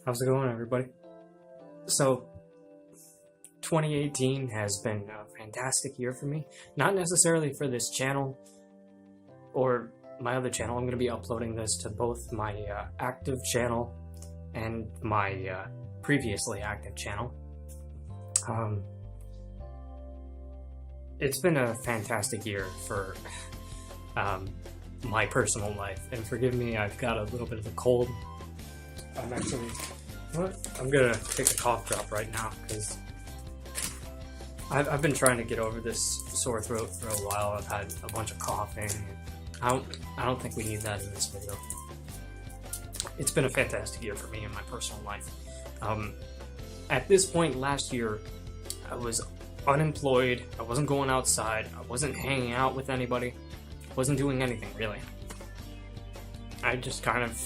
How's it going, everybody? So, 2018 has been a fantastic year for me. Not necessarily for this channel or my other channel. I'm going to be uploading this to both my active channel and my previously active channel. It's been a fantastic year for my personal life. And forgive me, I've got a little bit of a cold. I'm gonna take a cough drop right now because I've been trying to get over this sore throat for a while. I've had a bunch of coughing. I don't think we need that in this video. It's been a fantastic year for me in my personal life. At this point last year, I was unemployed. I wasn't going outside. I wasn't hanging out with anybody. I wasn't doing anything really. I just kind of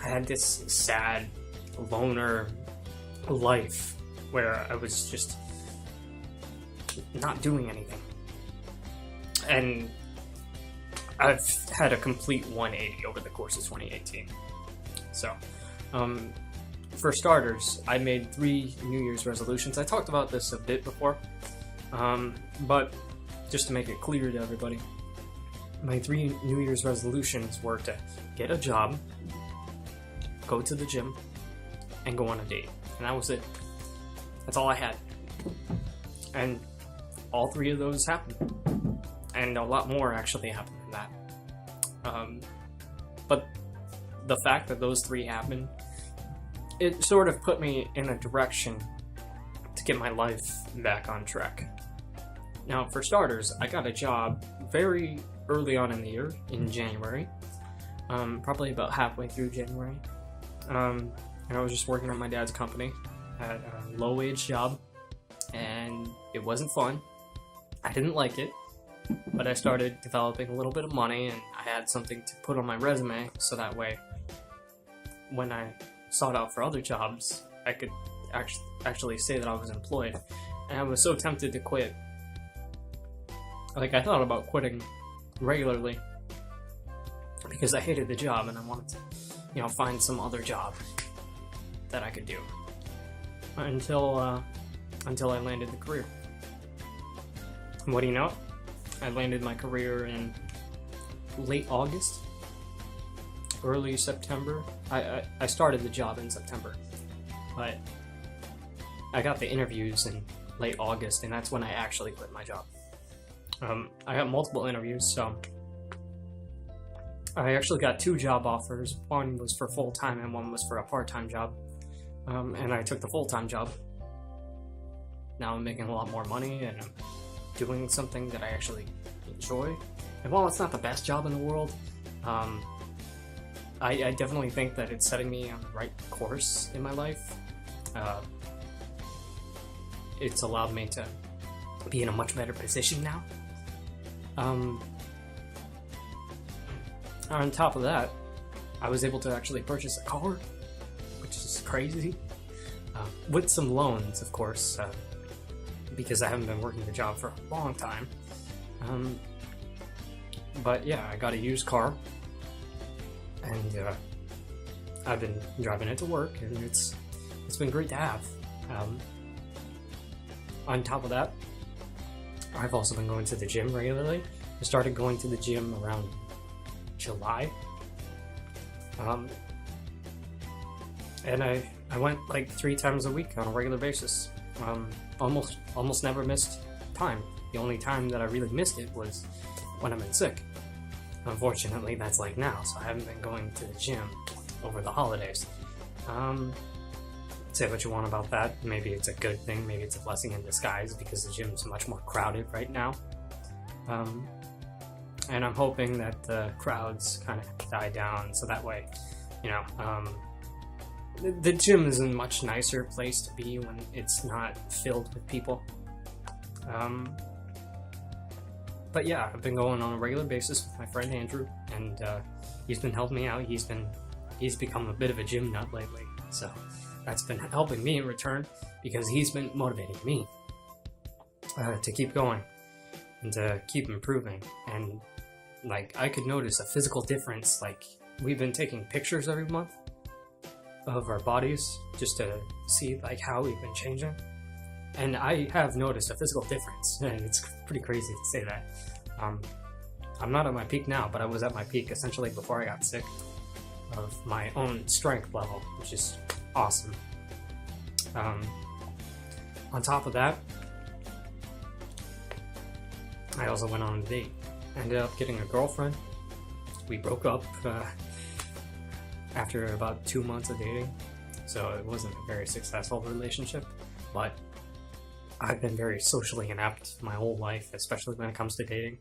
had this sad loner life where I was just not doing anything. And I've had a complete 180 over the course of 2018. So, for starters, I made 3 New Year's resolutions. I talked about this a bit before, but just to make it clear to everybody, my 3 New Year's resolutions were to get a job, go to the gym, and go on a date. And that was it. That's all I had. And all 3 of those happened. And a lot more actually happened than that. But the fact that those 3 happened, it sort of put me in a direction to get my life back on track. Now, for starters, I got a job very early on in the year, in January. Probably about halfway through January. And I was just working at my dad's company at a low-wage job, and it wasn't fun. I didn't like it, but I started developing a little bit of money, and I had something to put on my resume, so that way, when I sought out for other jobs, I could actually say that I was employed. And I was so tempted to quit. Like, I thought about quitting regularly, because I hated the job, and I wanted to, find some other job that I could do until I landed the career. And what do you know? I landed my career in late August, early September. I started the job in September, but I got the interviews in late August, and that's when I actually quit my job. I got multiple interviews, so I actually got 2 job offers. One was for full-time and one was for a part-time job. And I took the full-time job. Now I'm making a lot more money and I'm doing something that I actually enjoy. And while it's not the best job in the world, I definitely think that it's setting me on the right course in my life. It's allowed me to be in a much better position now. On top of that, I was able to actually purchase a car, which is crazy, with some loans, of course, because I haven't been working the job for a long time. But yeah, I got a used car, and I've been driving it to work, and it's been great to have. On top of that, I've also been going to the gym regularly. I started going to the gym around July. And I went like 3 times a week on a regular basis. Almost never missed time. The only time that I really missed it was when I've been sick. Unfortunately, that's like now, so I haven't been going to the gym over the holidays. Say what you want about that. Maybe it's a good thing, maybe it's a blessing in disguise, because the gym's much more crowded right now. And I'm hoping that the crowds kind of die down, so that way, the gym is a much nicer place to be when it's not filled with people. But yeah, I've been going on a regular basis with my friend Andrew, and he's been helping me out. He's become a bit of a gym nut lately, so that's been helping me in return, because he's been motivating me to keep going and to keep improving. And like, I could notice a physical difference. Like, we've been taking pictures every month, of our bodies just to see like how we've been changing. And I have noticed a physical difference, and it's pretty crazy to say that. I'm not at my peak now, but I was at my peak essentially before I got sick of my own strength level, which is awesome. On top of that, I also went on a date. Ended up getting a girlfriend. We broke up after about 2 months of dating, so it wasn't a very successful relationship, but I've been very socially inept my whole life, especially when it comes to dating.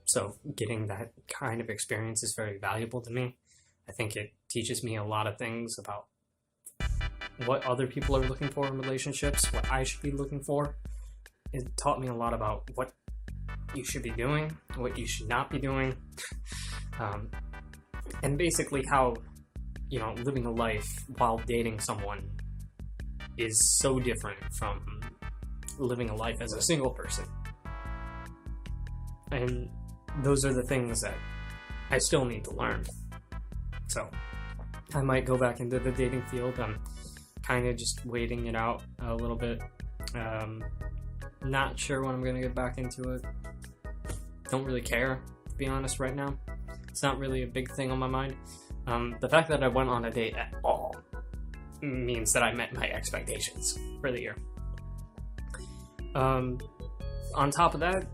So getting that kind of experience is very valuable to me. I think it teaches me a lot of things about what other people are looking for in relationships, what I should be looking for. It taught me a lot about what you should be doing, what you should not be doing, and basically how, living a life while dating someone is so different from living a life as a single person. And those are the things that I still need to learn. So I might go back into the dating field. I'm kind of just waiting it out a little bit. Not sure when I'm going to get back into it. Don't really care, to be honest, right now. It's not really a big thing on my mind. The fact that I went on a date at all means that I met my expectations for the year. On top of that,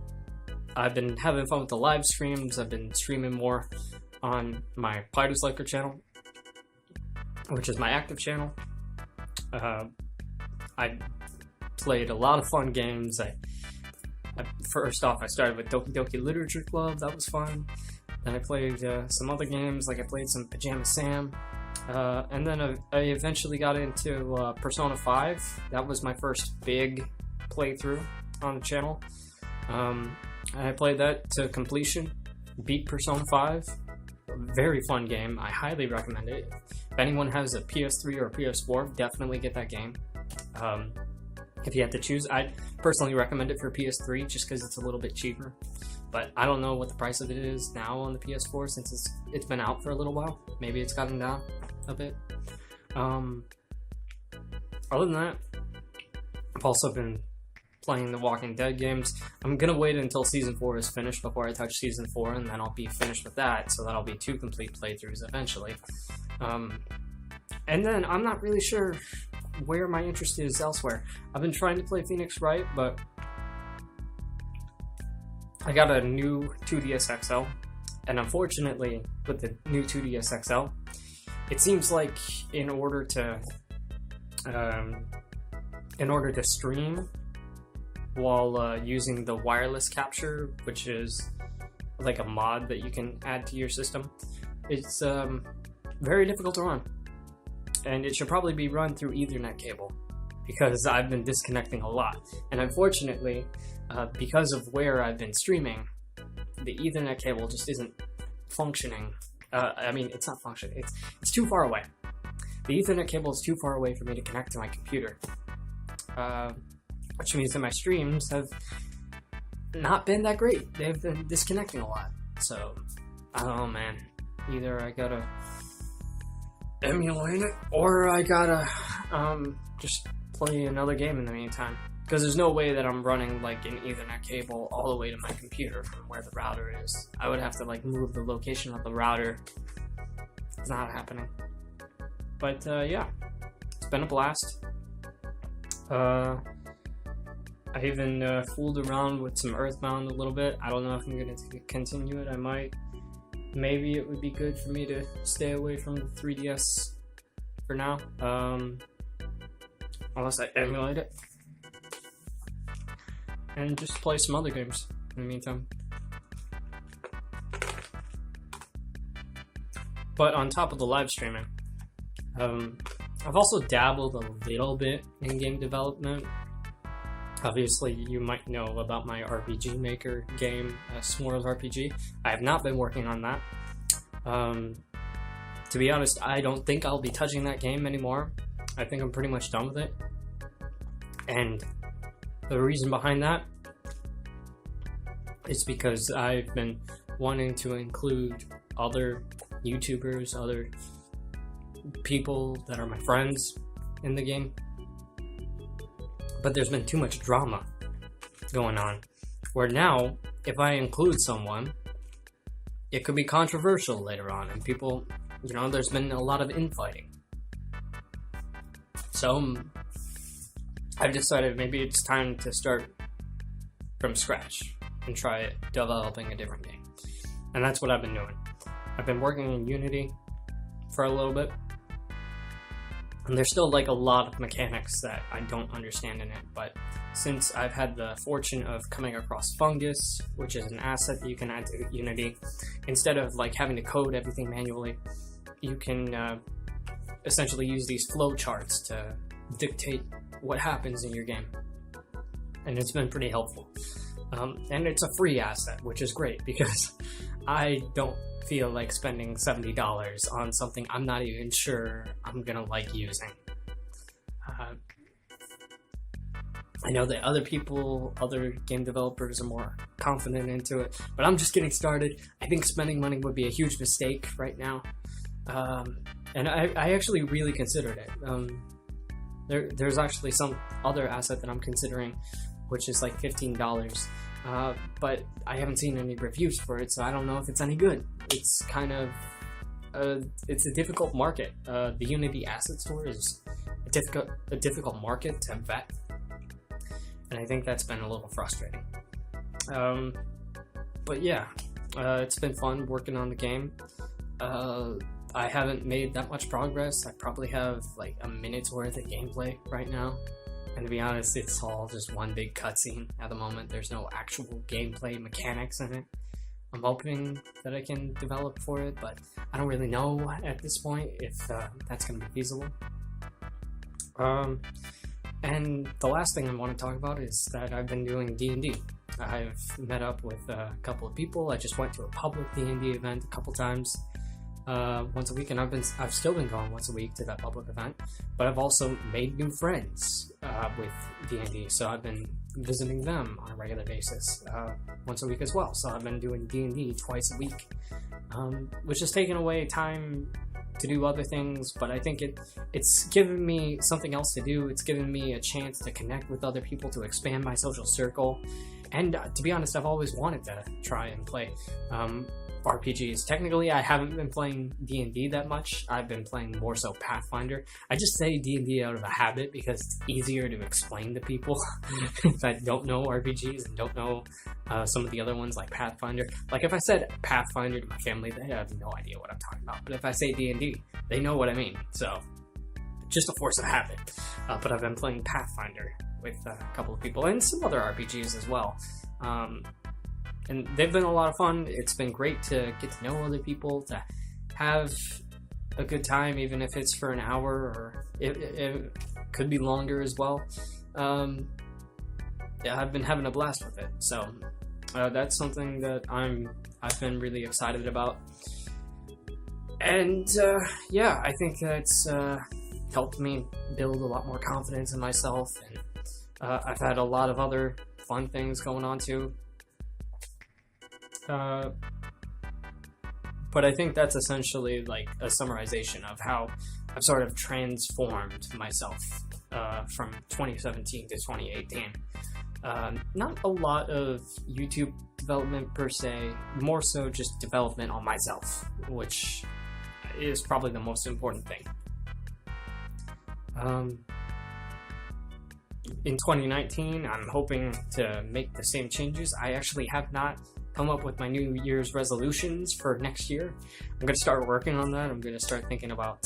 I've been having fun with the live streams. I've been streaming more on my Pirates Liker channel, which is my active channel. I played a lot of fun games. First off, I started with Doki Doki Literature Club. That was fun. Then I played some other games, like I played some Pajama Sam. And then I eventually got into Persona 5. That was my first big playthrough on the channel. I played that to completion, beat Persona 5. Very fun game. I highly recommend it. If anyone has a PS3 or a PS4, definitely get that game. If you had to choose, I'd personally recommend it for PS3 just because it's a little bit cheaper. But I don't know what the price of it is now on the PS4 since it's been out for a little while. Maybe it's gotten down a bit. Other than that, I've also been playing the Walking Dead games. I'm gonna wait until Season 4 is finished before I touch Season 4, and then I'll be finished with that, so that'll be 2 complete playthroughs eventually. And then I'm not really sure where my interest is elsewhere. I've been trying to play Phoenix Wright, but I got a new 2DS XL, and unfortunately, with the new 2DS XL, it seems like in order to stream while using the wireless capture, which is like a mod that you can add to your system, it's very difficult to run. And it should probably be run through Ethernet cable, because I've been disconnecting a lot. And unfortunately, because of where I've been streaming, the Ethernet cable just isn't functioning. It's not functioning. It's too far away. The Ethernet cable is too far away for me to connect to my computer. Which means that my streams have not been that great. They've been disconnecting a lot. So, I don't know, man. Either I gotta emulate it, or I gotta just play another game in the meantime. Because there's no way that I'm running like an Ethernet cable all the way to my computer from where the router is. I would have to like move the location of the router. It's not happening. But yeah, it's been a blast. I even fooled around with some Earthbound a little bit. I don't know if I'm going to continue it. I might. Maybe it would be good for me to stay away from the 3DS for now. Unless I emulate it. And just play some other games in the meantime. But on top of the live streaming, I've also dabbled a little bit in game development. Obviously, you might know about my RPG Maker game, S'mores RPG. I have not been working on that. To be honest, I don't think I'll be touching that game anymore. I think I'm pretty much done with it. And the reason behind that is because I've been wanting to include other YouTubers, other people that are my friends in the game. But there's been too much drama going on, where now, if I include someone, it could be controversial later on, and people, there's been a lot of infighting. So, I've decided maybe it's time to start from scratch and try developing a different game. And that's what I've been doing. I've been working in Unity for a little bit, and there's still a lot of mechanics that I don't understand in it, but since I've had the fortune of coming across Fungus, which is an asset that you can add to Unity, instead of having to code everything manually, you can essentially use these flowcharts to dictate what happens in your game. And it's been pretty helpful. And it's a free asset, which is great, because I don't feel like spending $70 on something I'm not even sure I'm gonna like using. I know that other game developers are more confident into it, but I'm just getting started. I think spending money would be a huge mistake right now. And I actually really considered it. There's actually some other asset that I'm considering, which is $15. But I haven't seen any reviews for it, so I don't know if it's any good. It's kind of it's a difficult market. The Unity Asset Store is a difficult market to vet, and I think that's been a little frustrating. But yeah, it's been fun working on the game. I haven't made that much progress. I probably have a minute's worth of gameplay right now. And to be honest, it's all just one big cutscene at the moment. There's no actual gameplay mechanics in it. I'm hoping that I can develop for it, but I don't really know at this point if that's going to be feasible. And the last thing I want to talk about is that I've been doing D&D. I've met up with a couple of people. I just went to a public D&D event a couple times. Once a week, and I've still been going once a week to that public event, but I've also made new friends with D&D, so I've been visiting them on a regular basis once a week as well. So I've been doing D&D twice a week, which has taken away time to do other things, but I think it's given me something else to do. It's given me a chance to connect with other people, to expand my social circle, and to be honest, I've always wanted to try and play RPGs. Technically, I haven't been playing D&D that much. I've been playing more so Pathfinder. I just say D&D out of a habit because it's easier to explain to people that don't know RPGs and don't know some of the other ones like Pathfinder. If I said Pathfinder to my family, they have no idea what I'm talking about. But if I say D&D, they know what I mean. So, just a force of habit. But I've been playing Pathfinder with a couple of people and some other RPGs as well. And they've been a lot of fun. It's been great to get to know other people, to have a good time, even if it's for an hour, or it could be longer as well. Yeah, I've been having a blast with it. So that's something that I've been really excited about. And yeah, I think that's helped me build a lot more confidence in myself. And I've had a lot of other fun things going on too. But I think that's essentially a summarization of how I've sort of transformed myself from 2017 to 2018. Not a lot of YouTube development per se, more so just development on myself, which is probably the most important thing. In 2019, I'm hoping to make the same changes. I actually have not come up with my New Year's resolutions for next year. I'm going to start working on that. I'm going to start thinking about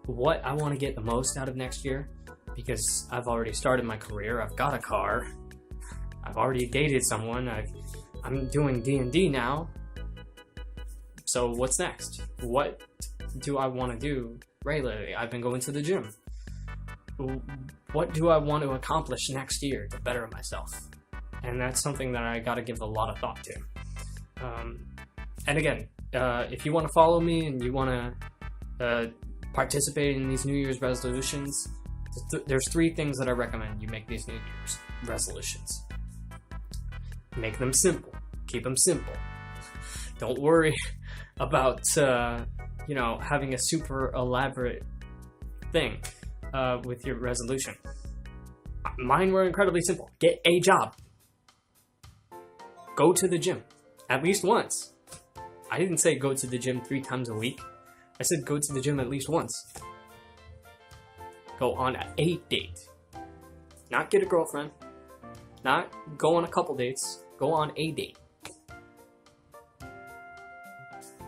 what I want to get the most out of next year, because I've already started my career. I've got a car. I've already dated someone. I'm doing D&D now. So what's next? What do I want to do regularly? I've been going to the gym. What do I want to accomplish next year to better myself? And that's something that I got to give a lot of thought to. And again, if you want to follow me and you want to participate in these New Year's resolutions, there's 3 things that I recommend you make these New Year's resolutions. Make them simple. Keep them simple. Don't worry about you know, having a super elaborate thing with your resolution. Mine were incredibly simple. Get a job. Go to the gym at least once. I didn't say go to the gym 3 times a week. I said go to the gym at least once. Go on a date. Not get a girlfriend. Not go on a couple dates. Go on a date.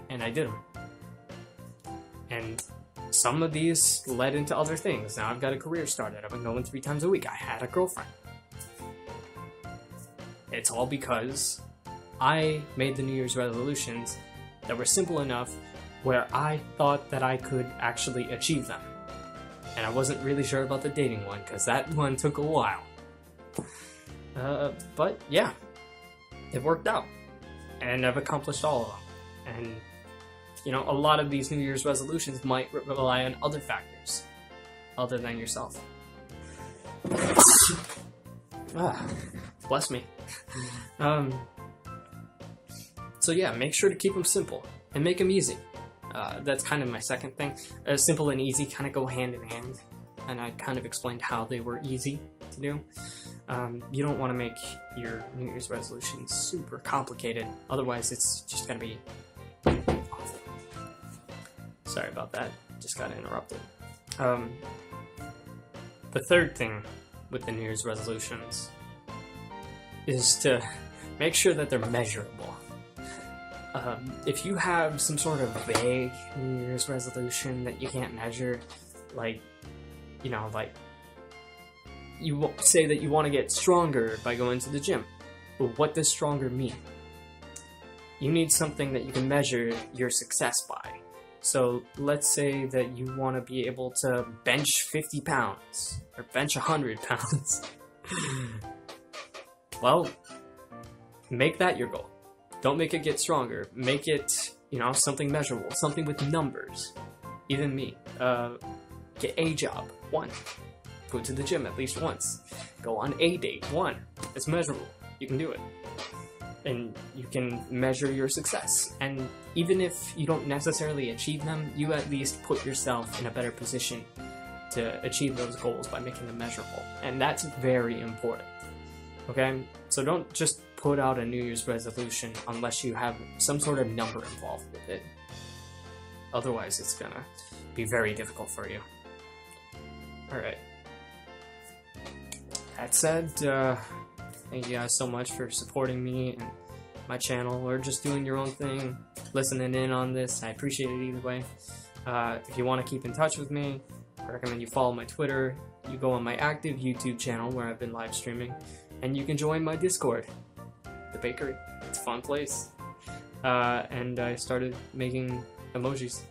And I did them. And some of these led into other things. Now I've got a career started. I've been going 3 times a week. I had a girlfriend. It's all because I made the New Year's resolutions that were simple enough where I thought that I could actually achieve them. And I wasn't really sure about the dating one, because that one took a while. But yeah, it worked out. And I've accomplished all of them. And, you know, a lot of these New Year's resolutions might rely on other factors other than yourself. Bless me. So yeah, make sure to keep them simple and make them easy. That's kind of my second thing. Simple and easy kind of go hand in hand, and I kind of explained how they were easy to do. You don't want to make your New Year's resolutions super complicated, otherwise it's just going to be awful. Sorry about that, just got interrupted. The third thing with the New Year's resolutions is to make sure that they're measurable. If you have some sort of vague New Year's resolution that you can't measure, like, you know, like, you say that you want to get stronger by going to the gym. But what does stronger mean? You need something that you can measure your success by. So let's say that you want to be able to bench 50 pounds, or bench 100 pounds. Well, make that your goal. Don't make it get stronger. Make it, you know, something measurable, something with numbers. Even me. Get a job. 1. Go to the gym at least once. Go on a date. 1. It's measurable. You can do it. And you can measure your success. And even if you don't necessarily achieve them, you at least put yourself in a better position to achieve those goals by making them measurable. And that's very important. Okay? So don't just put out a New Year's resolution unless you have some sort of number involved with it. Otherwise, it's gonna be very difficult for you. Alright. That said, thank you guys so much for supporting me and my channel, or just doing your own thing, listening in on this. I appreciate it either way. If you want to keep in touch with me, I recommend you follow my Twitter. You go on my active YouTube channel where I've been live streaming, and you can join my Discord, the bakery. It's a fun place. And I started making emojis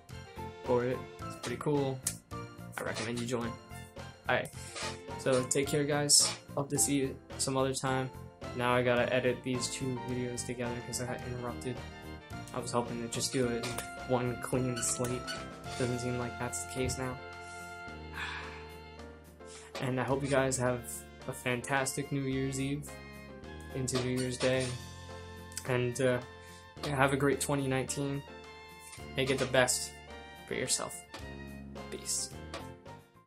for it. It's pretty cool. I recommend you join. Alright, so take care guys. Hope to see you some other time. Now I gotta edit these 2 videos together because I got interrupted. I was hoping to just do it in one clean slate. Doesn't seem like that's the case now. And I hope you guys have a fantastic New Year's Eve into New Year's Day. And yeah, have a great 2019. Make it the best for yourself. Peace.